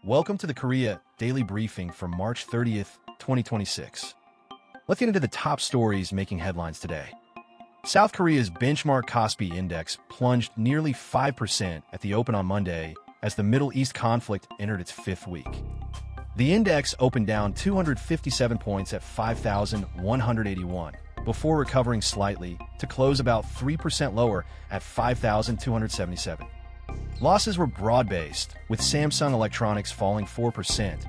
Welcome to the Korea Daily Briefing for March 30th, 2026. Let's get into the top stories making headlines today. South Korea's benchmark Kospi index plunged nearly 5% at the open on Monday as the Middle East conflict entered its fifth week. The index opened down 257 points at 5,181, before recovering slightly to close about 3% lower at 5,277. Losses were broad-based, with Samsung Electronics falling 4%,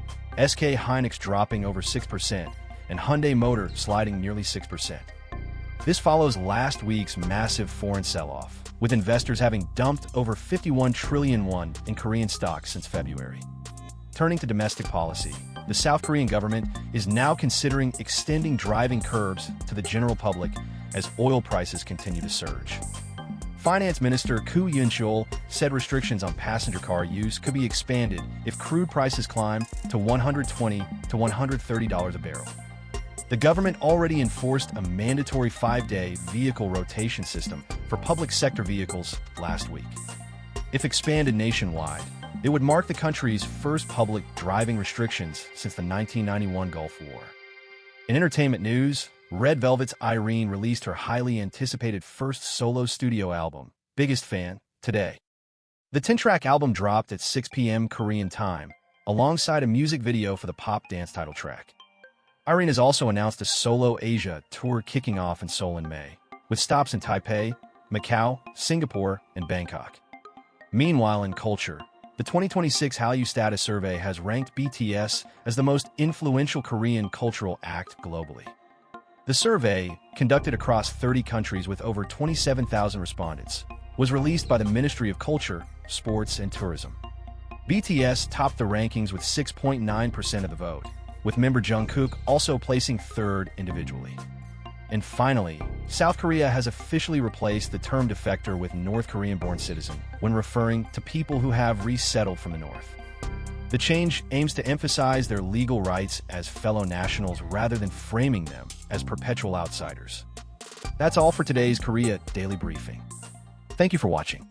SK Hynix dropping over 6%, and Hyundai Motor sliding nearly 6%. This follows last week's massive foreign sell-off, with investors having dumped over 51 trillion won in Korean stocks since February. Turning to domestic policy, the South Korean government is now considering extending driving curbs to the general public as oil prices continue to surge. Finance Minister Koo Yoon-chol said restrictions on passenger car use could be expanded if crude prices climb to $120 to $130 a barrel. The government already enforced a mandatory 5-day vehicle rotation system for public sector vehicles last week. If expanded nationwide, it would mark the country's first public driving restrictions since the 1991 Gulf War. In entertainment news, Red Velvet's Irene released her highly anticipated first solo studio album, Biggest Fan, today. The 10-track album dropped at 6 p.m. Korean time, alongside a music video for the pop dance title track. Irene has also announced a solo Asia tour kicking off in Seoul in May, with stops in Taipei, Macau, Singapore, and Bangkok. Meanwhile, in culture, the 2026 Hallyu Status Survey has ranked BTS as the most influential Korean cultural act globally. The survey, conducted across 30 countries with over 27,000 respondents, was released by the Ministry of Culture, Sports, and Tourism. BTS topped the rankings with 6.9% of the vote, with member Jungkook also placing third individually. And finally, South Korea has officially replaced the term defector with North Korean-born citizen when referring to people who have resettled from the North. The change aims to emphasize their legal rights as fellow nationals rather than framing them as perpetual outsiders. That's all for today's Korea Daily Briefing. Thank you for watching.